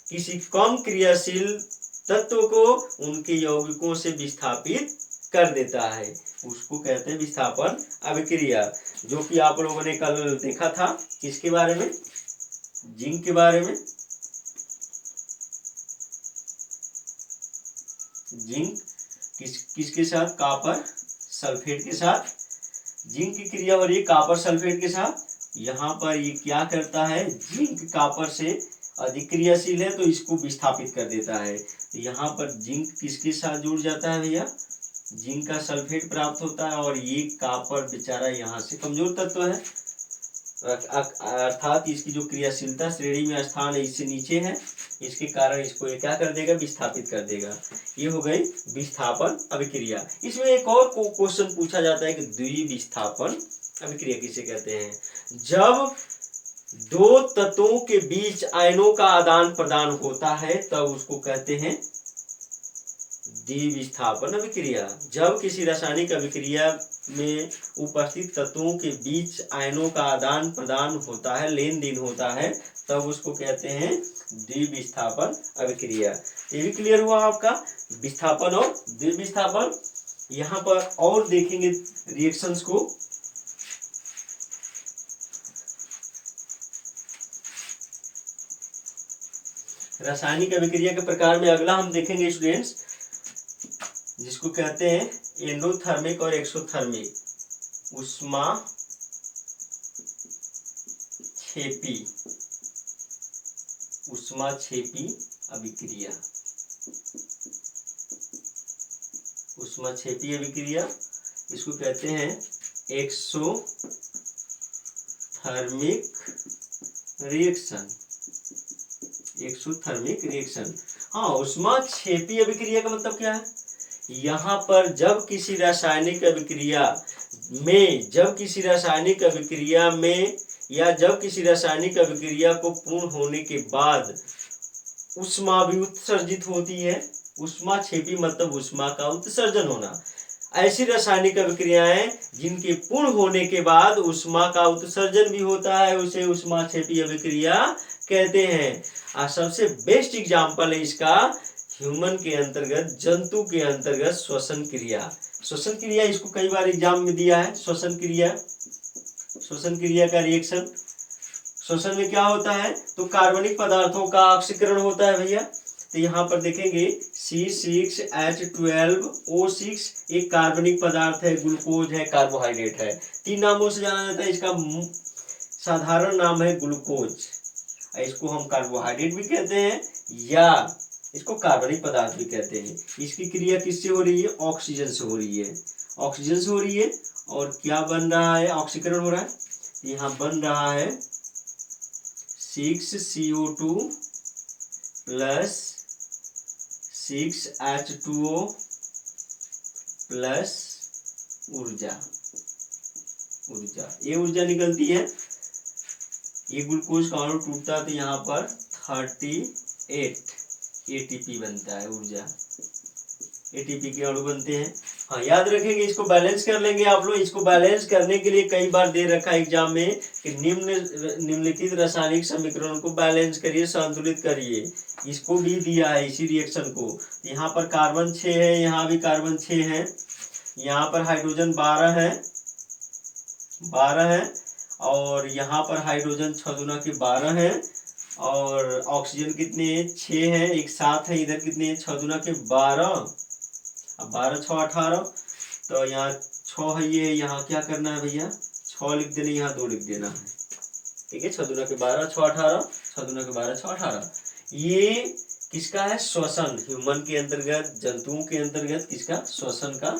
किसी कम क्रियाशील तत्व को उनके यौगिकों से विस्थापित कर देता है, उसको कहते हैं विस्थापन अभिक्रिया। जो कि आप लोगों ने कल देखा था, किसके बारे में? जिंक के बारे में। जिंक किसके साथ? कॉपर सल्फेट के साथ। जिंक की क्रिया हो रही है कॉपर सल्फेट के साथ। यहाँ पर ये क्या करता है, जिंक कॉपर से अधिक क्रियाशील है तो इसको विस्थापित कर देता है। तो यहाँ पर जिंक किसके साथ जुड़ जाता है भैया? जिंक का सल्फेट प्राप्त होता है, और ये कॉपर बेचारा यहाँ से कमजोर तत्व है, अर्थात इसकी जो क्रियाशीलता श्रेणी में स्थान है इससे नीचे है, इसके कारण इसको ये क्या कर देगा? विस्थापित कर देगा। ये हो गई विस्थापन अभिक्रिया। इसमें एक और क्वेश्चन पूछा जाता है कि द्विविस्थापन अभिक्रिया किसे कहते हैं? जब दो तत्वों के बीच आयनों का आदान प्रदान होता है तब उसको कहते हैं द्विविस्थापन अभिक्रिया। जब किसी रासायनिक अभिक्रिया में उपस्थित तत्वों के बीच आयनों का आदान प्रदान होता है, लेन देन होता है, तब उसको कहते हैं द्विविस्थापन अभिक्रिया। ये भी क्लियर हुआ आपका, विस्थापन और द्विविस्थापन। यहाँ पर और देखेंगे रिएक्शंस को। रासायनिक अभिक्रिया के प्रकार में अगला हम देखेंगे स्टूडेंट्स, जिसको कहते हैं एंडोथर्मिक और एक्सोथर्मिक उष्मा क्षेपी अभिक्रिया। उष्मा क्षेपी अभिक्रिया इसको कहते हैं एक्सोथर्मिक रिएक्शन। एक्सोथर्मिक रिएक्शन, हाँ, उष्मा क्षेपी अभिक्रिया का मतलब क्या है? यहाँ पर जब किसी रासायनिक अभिक्रिया में या जब किसी रासायनिक अभिक्रिया को पूर्ण होने के बाद उष्मा भी उत्सर्जित होती है। उष्मा क्षेपी मतलब उष्मा का उत्सर्जन होना। ऐसी रासायनिक अभिक्रियाएं जिनके पूर्ण होने के बाद उष्मा का उत्सर्जन भी होता है, उसे उष्मा क्षेपी अभिक्रिया कहते हैं। सबसे बेस्ट एग्जाम्पल है इसका ह्यूमन के अंतर्गत, जंतु के अंतर्गत श्वसन क्रिया। श्वसन क्रिया इसको कई बार एग्जाम में दिया है। श्वसन क्रिया का रिएक्शन, श्वसन में क्या होता है? तो कार्बनिक पदार्थों का ऑक्सीकरण होता है भैया। तो यहाँ पर देखेंगे C6H12O6 एक कार्बनिक पदार्थ है, ग्लूकोज है, कार्बोहाइड्रेट है। 3 नामों से जाना जाता है। इसका साधारण नाम है ग्लूकोज, इसको हम कार्बोहाइड्रेट भी कहते हैं या इसको कार्बनिक पदार्थ भी कहते हैं। इसकी क्रिया किससे हो रही है? ऑक्सीजन से हो रही है। ऑक्सीजन से हो रही है और क्या बन रहा है? ऑक्सीकरण हो रहा है। यहाँ बन रहा है 6CO2 प्लस 6H2O प्लस ऊर्जा। ये ऊर्जा निकलती है। ये ग्लूकोज का अणु टूटता है तो यहाँ पर 38 ATP बनता है। ऊर्जा ATP के अणु बनते हैं। हाँ याद रखेंगे, इसको बैलेंस कर लेंगे आप लोग। इसको बैलेंस करने के लिए कई बार दे रखा है एग्जाम में कि निम्नलिखित रासायनिक समीकरणों को बैलेंस करिए, संतुलित करिए। इसको भी दिया है इसी रिएक्शन को। यहाँ पर कार्बन 6 है, यहाँ भी कार्बन 6 है, यहाँ पर हाइड्रोजन 12 है और यहाँ पर हाइड्रोजन 6 दूना के 12 है और ऑक्सीजन कितने 6 है, एक साथ है। इधर कितने 6 दूना के 12, अब 12 6 18, तो यहाँ 6 है, ये यहाँ क्या करना है भैया, 6 लिख देना, यहाँ 2 लिख देना है। ठीक है, 6 दूना के 12 6 18, 6 दूना के 12 6 18। ये किसका है, श्वसन, ह्यूमन के अंतर्गत, जंतुओं के अंतर्गत किसका, श्वसन का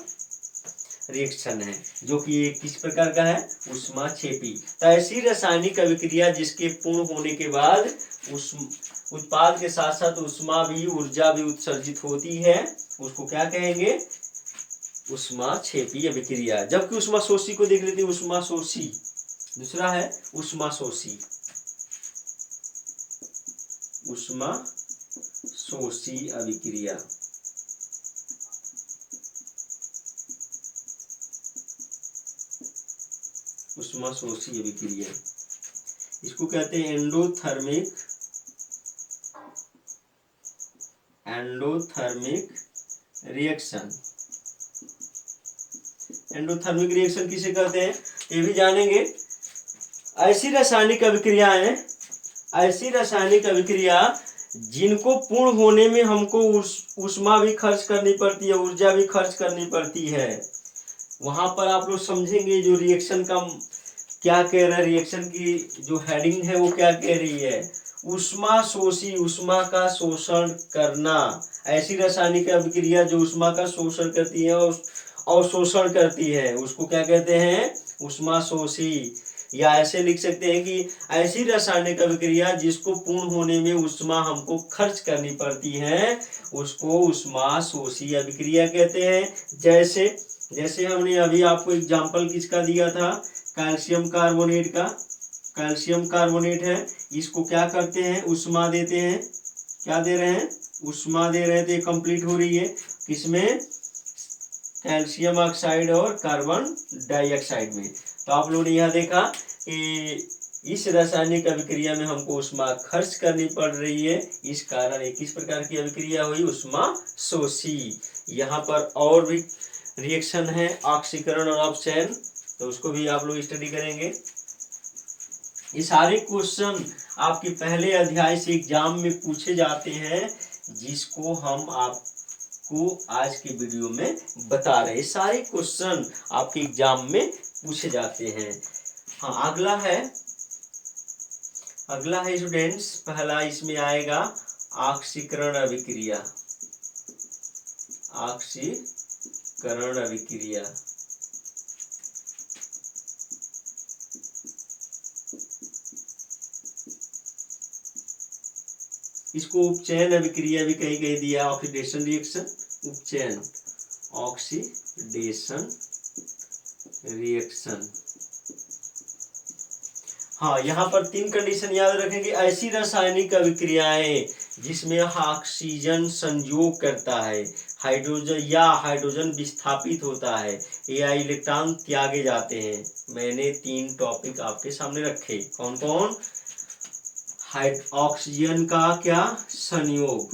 रिएक्शन है, जो कि किस प्रकार का है, ऊष्माक्षेपी। तो ऐसी रासायनिक अभिक्रिया जिसके पूर्ण होने के बाद उस उत्पाद के साथ साथ ऊष्मा भी, ऊर्जा भी उत्सर्जित होती है, उसको क्या कहेंगे, ऊष्माक्षेपी अभिक्रिया। जबकि ऊष्माशोषी को देख लेते हैं, ऊष्माशोषी दूसरा है, ऊष्माशोषी, ऊष्माशोषी अभिक्रिया। ऊष्माशोषी अभिक्रिया, इसको कहते हैं एंडोथर्मिक रिएक्शन। एंडोथर्मिक रिएक्शन किसे कहते हैं, ये भी जानेंगे। ऐसी रासायनिक अभिक्रिया जिनको पूर्ण होने में हमको ऊष्मा भी खर्च करनी पड़ती है, ऊर्जा भी खर्च करनी पड़ती है। वहां पर आप लोग समझेंगे जो रिएक्शन का क्या कह रहा है, रिएक्शन की जो हेडिंग है वो क्या कह रही है, ऊष्माशोषी, ऊष्मा का शोषण करना। ऐसी रासायनिक अभिक्रिया जो ऊष्मा का शोषण करती है और अवशोषण करती है, उसको क्या कहते हैं, ऊष्माशोषी। या ऐसे लिख सकते हैं कि ऐसी रासायनिक अभिक्रिया जिसको पूर्ण होने में ऊष्मा हमको खर्च करनी पड़ती है, उसको ऊष्माशोषी अभिक्रिया कहते हैं। जैसे हमने अभी आपको एग्जांपल किसका दिया था, कैल्शियम कार्बोनेट का। कैल्शियम कार्बोनेट है, इसको क्या करते हैं, ऊष्मा देते हैं। क्या दे रहे हैं, ऊष्मा दे रहे थे, कंप्लीट हो रही है किसमें, कैल्शियम ऑक्साइड और कार्बन डाइऑक्साइड में। तो आप लोगों ने यह देखा कि इस रासायनिक अभिक्रिया में हमको ऊष्मा खर्च करनी पड़ रही है, इस कारण एक किस प्रकार की अभिक्रिया हुई, ऊष्माशोषी। यहाँ पर और भी रिएक्शन है, ऑक्सीकरण और अपचयन, तो उसको भी आप लोग स्टडी करेंगे। ये सारे क्वेश्चन आपके पहले अध्याय से एग्जाम में पूछे जाते हैं, जिसको हम आपको आज के वीडियो में बता रहे हैं। सारे क्वेश्चन आपके एग्जाम में पूछे जाते हैं। हाँ, अगला है स्टूडेंट्स, पहला इसमें आएगा ऑक्सीकरण अभिक्रिया। ऑक्सीकरण अभिक्रिया, इसको उपचयन अभिक्रिया भी कहीं दिया, ऑक्सीडेशन रिएक्शन, उपचयन, ऑक्सीडेशन रिएक्शन। हाँ, यहाँ पर 3 कंडीशन याद रखेंगे। ऐसी रासायनिक अभिक्रियाएं जिसमें ऑक्सीजन संयोग करता है, हाइड्रोजन विस्थापित होता है या इलेक्ट्रॉन त्यागे जाते हैं। मैंने 3 टॉपिक आपके सामने रखे, कौन कौन, ऑक्सीजन का क्या संयोग,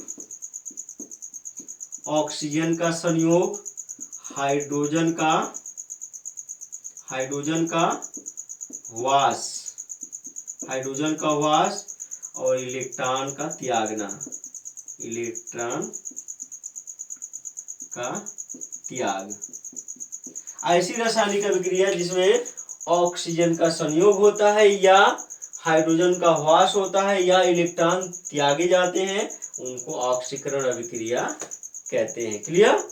ऑक्सीजन का संयोग, हाइड्रोजन का वास, हाइड्रोजन का वास और इलेक्ट्रॉन का त्यागना, इलेक्ट्रॉन का त्याग। ऐसी रासायनिक अभिक्रिया जिसमें ऑक्सीजन का संयोग होता है या हाइड्रोजन का ह्रास होता है या इलेक्ट्रॉन त्यागे जाते हैं, उनको ऑक्सीकरण अभिक्रिया कहते हैं। क्लियर,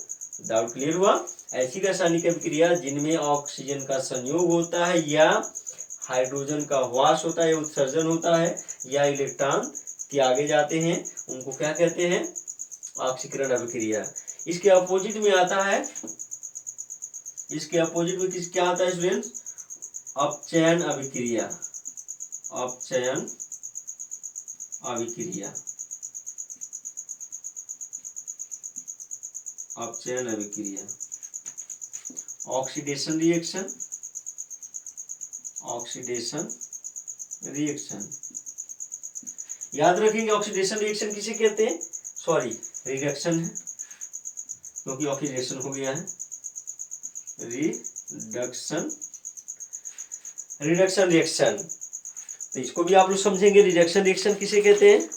डाउट क्लियर हुआ। ऐसी रासायनिक अभिक्रिया जिनमें ऑक्सीजन का संयोग होता है या हाइड्रोजन का ह्रास होता है, उत्सर्जन होता है या इलेक्ट्रॉन त्यागे जाते हैं, उनको क्या कहते हैं, ऑक्सीकरण अभिक्रिया। इसके अपोजिट में आता है, इसके अपोजिट में क्या आता है स्टूडेंट्स, अपचयन अभिक्रिया, अपचयन अभिक्रिया, अपचयन अभिक्रिया। Oxidation reaction, oxidation reaction. याद रखेंगे ऑक्सीडेशन रिएक्शन किसे कहते हैं, सॉरी रिडक्शन है क्योंकि ऑक्सीडेशन हो गया है, रिडक्शन, रिडक्शन रिएक्शन। तो इसको भी आप लोग समझेंगे, रिडक्शन रिएक्शन किसे कहते हैं,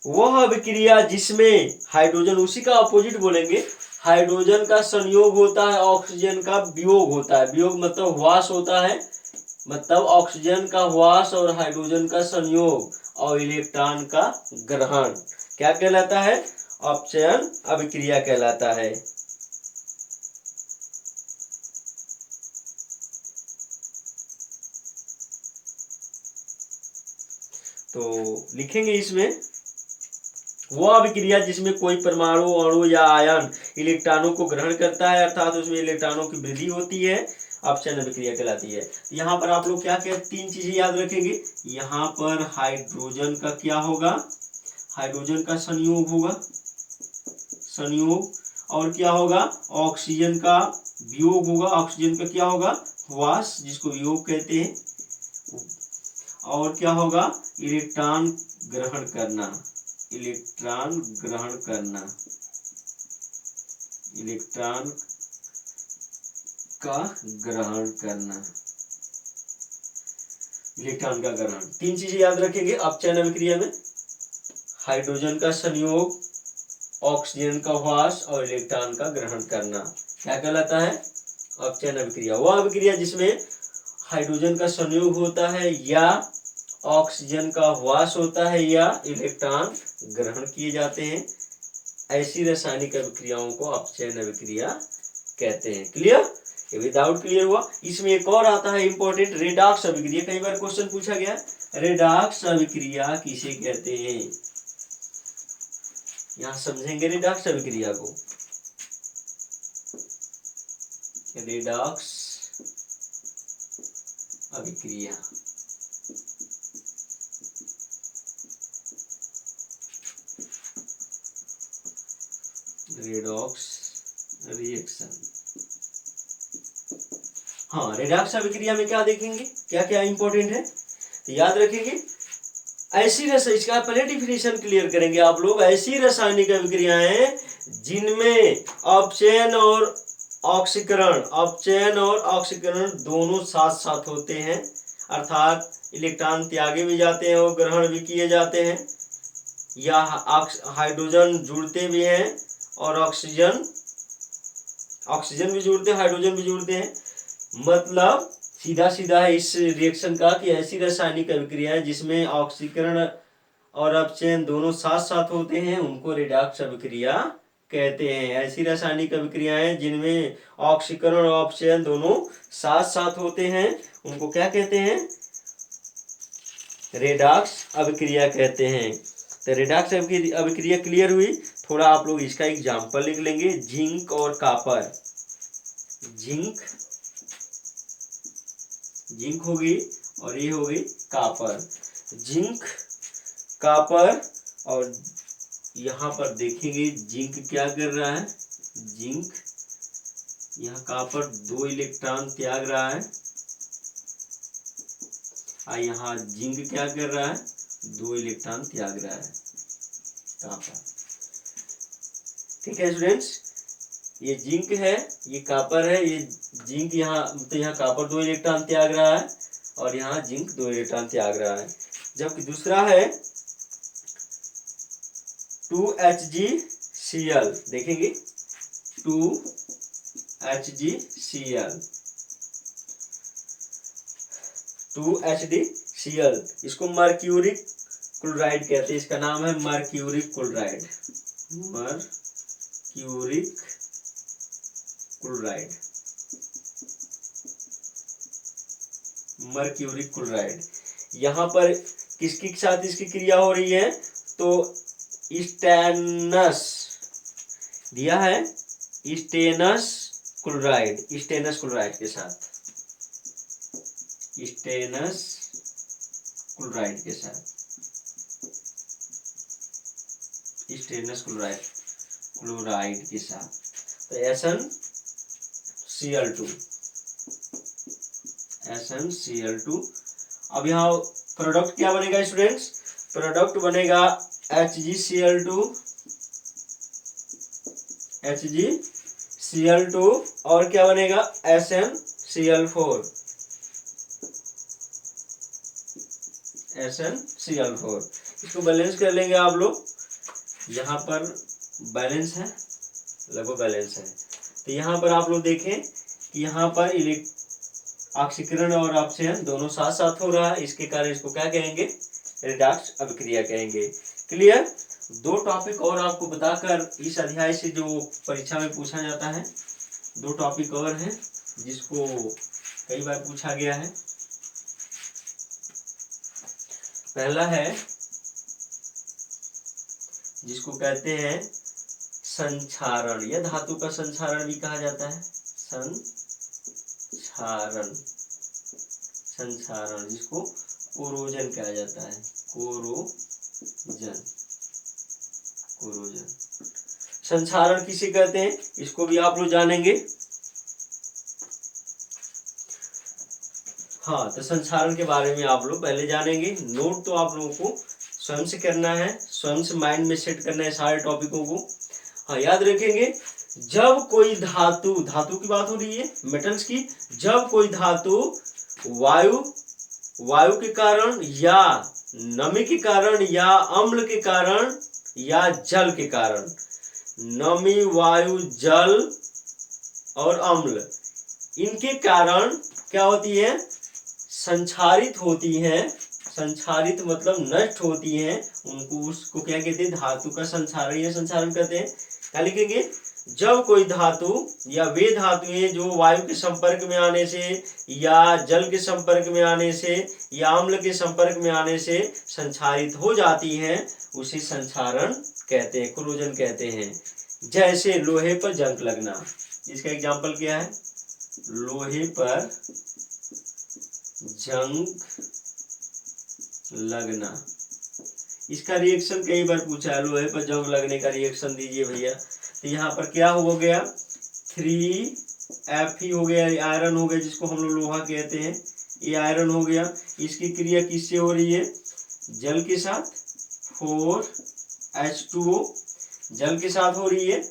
वह अभिक्रिया जिसमें हाइड्रोजन, उसी का अपोजिट बोलेंगे, हाइड्रोजन का संयोग होता है, ऑक्सीजन का वियोग होता है। वियोग मतलब ह्रास होता है, मतलब ऑक्सीजन का ह्रास और हाइड्रोजन का संयोग और इलेक्ट्रॉन का ग्रहण क्या कहलाता है, अपचयन अभिक्रिया कहलाता है। तो लिखेंगे इसमें, वह अभिक्रिया जिसमें कोई परमाणु, अणु या आयन इलेक्ट्रॉनों को ग्रहण करता है, अर्थात उसमें इलेक्ट्रॉनों की वृद्धि होती है, अपचयन अभिक्रिया कहलाती है। यहाँ पर आप लोग क्या क्या तीन चीजें याद रखेंगे, यहाँ पर हाइड्रोजन का क्या होगा, हाइड्रोजन का संयोग होगा, संयोग, और क्या होगा, ऑक्सीजन का वियोग होगा, ऑक्सीजन का क्या होगा, ह्रास जिसको वियोग कहते हैं, और क्या होगा, इलेक्ट्रॉन ग्रहण करना, इलेक्ट्रॉन ग्रहण करना, इलेक्ट्रॉन का ग्रहण करना, इलेक्ट्रॉन का ग्रहण। तीन चीजें याद रखेंगे अपचयन अभिक्रिया में, हाइड्रोजन का संयोग, ऑक्सीजन का ह्रास और इलेक्ट्रॉन का ग्रहण करना क्या कहलाता है, अपचयन अभिक्रिया। वह अभिक्रिया जिसमें हाइड्रोजन का संयोग होता है या ऑक्सीजन का ह्रास होता है या इलेक्ट्रॉन ग्रहण किए जाते हैं, ऐसी रासायनिक अभिक्रियाओं को अपचयन अभिक्रिया कहते हैं। क्लियर, ये भी डाउट क्लियर हुआ। इसमें एक और आता है इंपॉर्टेंट, रेडॉक्स अभिक्रिया, कई बार क्वेश्चन पूछा गया, रेडॉक्स अभिक्रिया किसे कहते हैं, यहां समझेंगे रेडॉक्स अभिक्रिया को, रेडॉक्स अभिक्रिया। रेडॉक्स रिएक्शन, हाँ रेडॉक्स अभिक्रिया में क्या देखेंगे, क्या क्या इंपॉर्टेंट है, तो याद रखेंगे ऐसी इसका पहले डिफिनेशन क्लियर करेंगे आप लोग। ऐसी रासायनिक अभिक्रियाएं जिनमें अपचयन और ऑक्सीकरण, अपचयन और ऑक्सीकरण दोनों साथ साथ होते हैं, अर्थात इलेक्ट्रॉन त्यागे भी जाते हैं और ग्रहण भी किए जाते हैं, या हाइड्रोजन जुड़ते भी हैं और ऑक्सीजन भी जुड़ते हैं, हाइड्रोजन भी जुड़ते हैं। मतलब सीधा सीधा है इस रिएक्शन का कि ऐसी रासायनिक अभिक्रियाएं जिसमें ऑक्सीकरण और अपचयन दोनों साथ साथ होते हैं उनको रेडॉक्स अभिक्रिया कहते हैं। ऐसी रासायनिक अभिक्रियाएं जिनमें ऑक्सीकरण और अपचयन दोनों साथ साथ होते हैं उनको क्या कहते हैं, रेडॉक्स अभिक्रिया कहते हैं। तो रेडॉक्स अभिक्रिया क्लियर हुई। थोड़ा आप लोग इसका एग्जाम्पल लिख लेंगे, जिंक और कॉपर, जिंक होगी और ये होगी कॉपर, जिंक कॉपर। और यहाँ पर देखेंगे जिंक क्या कर रहा है, जिंक, यहाँ कॉपर 2 इलेक्ट्रॉन त्याग रहा है और यहाँ जिंक क्या कर रहा है, 2 इलेक्ट्रॉन त्याग रहा है कॉपर। ठीक है स्टूडेंट्स, ये जिंक है, ये कॉपर है, ये जिंक यहाँ तो यहाँ कॉपर 2 इलेक्ट्रॉन त्याग रहा है और यहाँ जिंक 2 इलेक्ट्रॉन त्याग रहा है। जबकि दूसरा है 2HgCl, देखेंगे 2HgCl, इसको मर्क्यूरिक क्लोराइड कहते हैं, इसका नाम है mercuric chloride, mercuric chloride, mercuric chloride. यहाँ पर किसके साथ इसकी क्रिया हो रही है, तो स्टेनस दिया है, स्टेनस क्लोराइड, स्टेनस क्लोराइड के साथ, स्टेनस क्लोराइड के साथ, स्टेनस क्लोराइड। क्लोराइड के साथ, तो SnCl2, SnCl2। अब यहाँ प्रोडक्ट क्या बनेगा स्टूडेंट्स? प्रोडक्ट बनेगा HgCl2, HgCl2 और क्या बनेगा? SnCl4, SnCl4। इसको बैलेंस कर लेंगे आप लोग। यहाँ पर बैलेंस है, लगभग बैलेंस है। तो यहाँ पर आप लोग देखें कि यहाँ पर ऑक्सीकरण और अपक्षयन दोनों साथ साथ हो रहा है, इसके कारण इसको क्या कहेंगे? रिडॉक्स अभिक्रिया कहेंगे। क्लियर? दो टॉपिक और आपको बताकर इस अध्याय से जो परीक्षा में पूछा जाता है, दो टॉपिक और हैं जिसको कई बार पूछा गया है। पहला है जिसको कहते हैं संक्षारण, या धातु का संक्षारण भी कहा जाता है, संक्षारण जिसको कोरोजन कहा जाता है, कोरोजन। संक्षारण किसे कहते हैं इसको भी आप लोग जानेंगे। हाँ, तो संक्षारण के बारे में आप लोग पहले जानेंगे। नोट तो आप लोगों को स्वयं से करना है, स्वयं से माइंड में सेट करना है सारे टॉपिकों को। हाँ, याद रखेंगे, जब कोई धातु की बात हो रही है, मेटल्स की, जब कोई धातु वायु के कारण या नमी के कारण या अम्ल के कारण या जल के कारण, नमी, वायु, जल और अम्ल, इनके कारण क्या होती है? संक्षारित होती हैं। संक्षारित मतलब नष्ट होती हैं, उसको क्या कहते हैं? धातु का संक्षारण या संक्षारण कहते हैं। क्या लिखेंगे? जब कोई धातु या वे धातुएं जो वायु के संपर्क में आने से या जल के संपर्क में आने से या अम्ल के संपर्क में आने से संक्षारित हो जाती हैं, उसे संक्षारण कहते हैं, कोरोजन कहते हैं। जैसे लोहे पर जंग लगना, इसका एग्जाम्पल क्या है? लोहे पर जंग लगना, इसका रिएक्शन कई बार पूछा है। लोहे पर जंग लगने का रिएक्शन दीजिए भैया। तो यहाँ पर क्या हो गया? 3Fe हो गया, आयरन हो गया जिसको हम लोग लोहा कहते हैं, ये आयरन हो गया। इसकी क्रिया किससे हो रही है? जल के साथ, 4H2O जल के साथ हो रही है,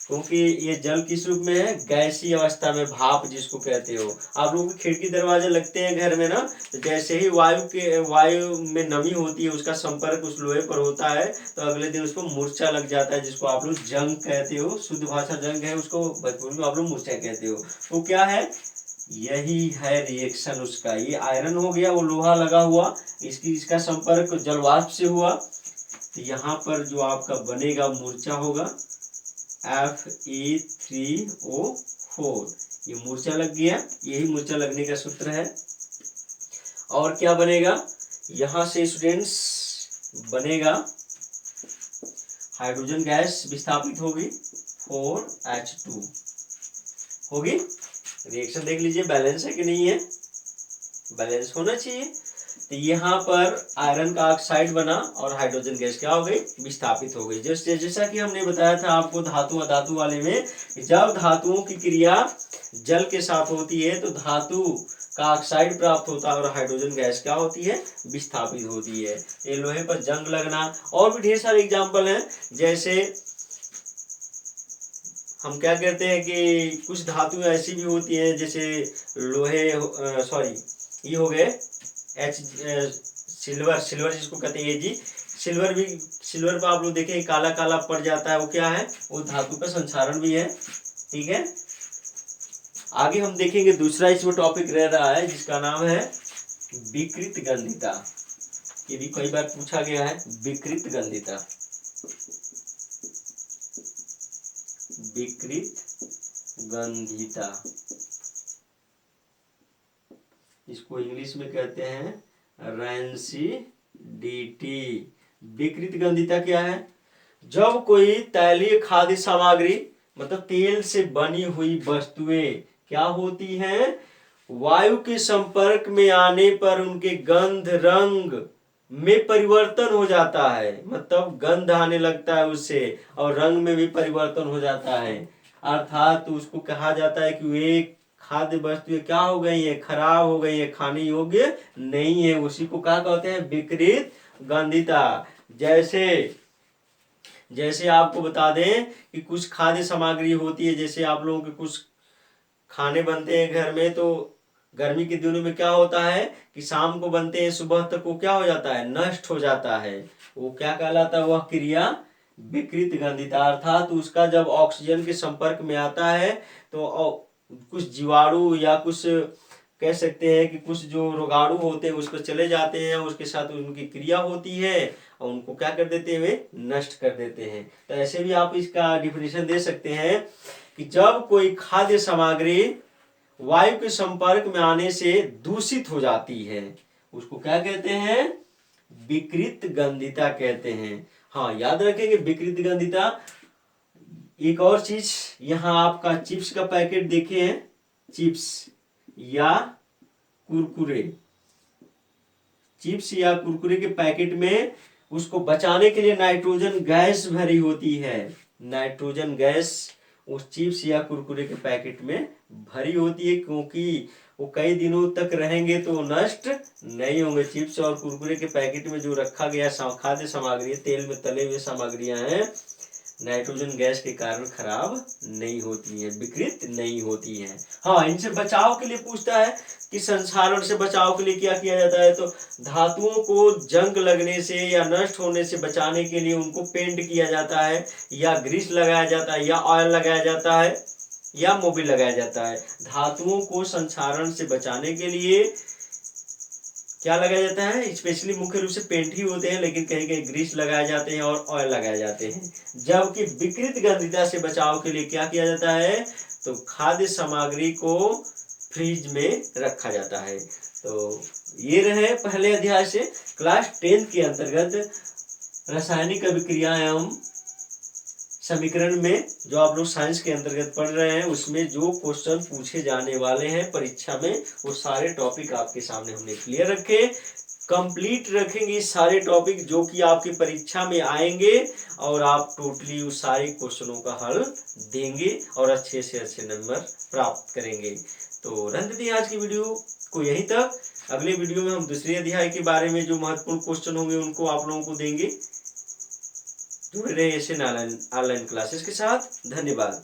क्योंकि ये जल किस रूप में है? गैसीय अवस्था में, भाप जिसको कहते हो। आप लोगों के खिड़की दरवाजे लगते हैं घर में ना, तो जैसे ही वायु में नमी होती है, उसका संपर्क उस लोहे पर होता है, तो अगले दिन उसको मूर्छा लग जाता है, जिसको आप लोग जंग कहते हो। शुद्ध भाषा जंग है, उसको भोजपुरी में आप लोग मूर्छा कहते हो। तो क्या है? यही है रिएक्शन उसका। ये आयरन हो गया, वो लोहा लगा हुआ, इसका संपर्क जलवाष्प से हुआ, तो यहाँ पर जो आपका बनेगा मूर्छा होगा Fe3O4, ये मूर्छा लग गया। यही मूर्छा लगने का सूत्र है। और क्या बनेगा? यहाँ से स्टूडेंट्स बनेगा हाइड्रोजन गैस विस्थापित होगी, 4H2 होगी। रिएक्शन देख लीजिए, बैलेंस है कि नहीं है? बैलेंस होना चाहिए। तो यहाँ पर आयरन का ऑक्साइड बना और हाइड्रोजन गैस क्या हो गई? विस्थापित हो गई। जैसा कि हमने बताया था आपको धातु अधातु वाले में, जब धातुओं की क्रिया जल के साथ होती है तो धातु का ऑक्साइड प्राप्त होता है और हाइड्रोजन गैस क्या होती है? विस्थापित होती है। ये लोहे पर जंग लगना, और भी ढेर सारे एग्जाम्पल हैं। जैसे हम क्या कहते हैं कि कुछ धातु ऐसी भी होती हैं, जैसे लोहे, ये हो गए सिल्वर जिसको कहते हैं Ag, सिल्वर पर आप लोग देखें काला काला पड़ जाता है, वो क्या है? वो धातु का संक्षारण भी है। ठीक है, आगे हम देखेंगे दूसरा इसमें टॉपिक रह रहा है जिसका नाम है विकृत गंधिता। ये भी कई बार पूछा गया है, विकृत गंधिता। विकृत गंधिता, इसको इंग्लिश में कहते हैं रैंसिडिटी। विकृत गंधिता क्या है? जब कोई तैलीय खाद्य सामग्री मतलब तेल से बनी हुई वस्तुएं क्या होती हैं? वायु के संपर्क में आने पर उनके गंध, रंग में परिवर्तन हो जाता है, मतलब गंध आने लगता है उससे, और रंग में भी परिवर्तन हो जाता है। अर्थात उसको कहा जाता है कि वे खाद्य वस्तुएं क्या हो गई है, खराब हो गई है, खाने योग्य नहीं है। उसी को क्या कहते हैं, विकृत गंधिता। जैसे जैसे आपको बता दें कि कुछ खाद्य सामग्री होती है, जैसे आप लोगों के कुछ खाने बनते हैं घर में, तो गर्मी के दिनों में क्या होता है कि शाम को बनते हैं, सुबह तक वो क्या हो जाता है, नष्ट हो जाता है। वो क्या कहलाता है, वह क्रिया विकृत गंधिता। अर्थात उसका जब ऑक्सीजन के संपर्क में आता है तो कुछ जीवाणु या कुछ कह सकते हैं कि कुछ जो रोगाणु होते हैं उसको चले जाते हैं, उसके साथ उनकी क्रिया होती है और उनको क्या कर देते हैं, वे नष्ट कर देते हैं। तो ऐसे भी आप इसका डिफिनेशन दे सकते हैं कि जब कोई खाद्य सामग्री वायु के संपर्क में आने से दूषित हो जाती है, उसको क्या कहते हैं, विकृत गंधिता कहते हैं। हाँ, याद रखेंगे विकृत गंधिता। एक और चीज, यहाँ आपका चिप्स का पैकेट देखे हैं, चिप्स या कुरकुरे, चिप्स या कुरकुरे के पैकेट में उसको बचाने के लिए नाइट्रोजन गैस भरी होती है। नाइट्रोजन गैस उस चिप्स या कुरकुरे के पैकेट में भरी होती है, क्योंकि वो कई दिनों तक रहेंगे तो नष्ट नहीं होंगे। चिप्स और कुरकुरे के पैकेट में जो रखा गया खाद्य सामग्री, तेल में तले हुए सामग्रियां हैं, नाइट्रोजन गैस के कारण खराब नहीं होती है, विकृत नहीं होती है। हाँ, इनसे बचाव के लिए पूछता है कि संक्षारण से बचाव के लिए क्या किया जाता है, तो धातुओं को जंग लगने से या नष्ट होने से बचाने के लिए उनको पेंट किया जाता है, या ग्रीस लगाया जाता है, या ऑयल लगाया जाता है, या मोबिल लगाया जाता है। धातुओं को संक्षारण से बचाने के लिए क्या लगाया जाता है, स्पेशली मुख्य रूप से पेंट ही होते हैं, लेकिन कहीं कहीं ग्रीस लगाए जाते हैं और ऑयल लगाए जाते हैं। जबकि विकृत गंधिता से बचाव के लिए क्या किया जाता है, तो खाद्य सामग्री को फ्रिज में रखा जाता है। तो ये रहे पहले अध्याय से। क्लास 10 के अंतर्गत रासायनिक अभिक्रिया एवं समीकरण में जो आप लोग साइंस के अंतर्गत पढ़ रहे हैं, उसमें जो क्वेश्चन पूछे जाने वाले हैं परीक्षा में, वो सारे टॉपिक आपके सामने हमने क्लियर रखे, कंप्लीट रखेंगे सारे टॉपिक जो कि आपकी परीक्षा में आएंगे, और आप टोटली उस सारे क्वेश्चनों का हल देंगे और अच्छे से अच्छे नंबर प्राप्त करेंगे। तो रख देते हैं आज की वीडियो को यहीं तक। अगले वीडियो में हम दूसरे अध्याय के बारे में जो महत्वपूर्ण क्वेश्चन होंगे उनको आप लोगों को देंगे। जुड़े रहे ऐसे ऑनलाइन क्लासेस के साथ। धन्यवाद।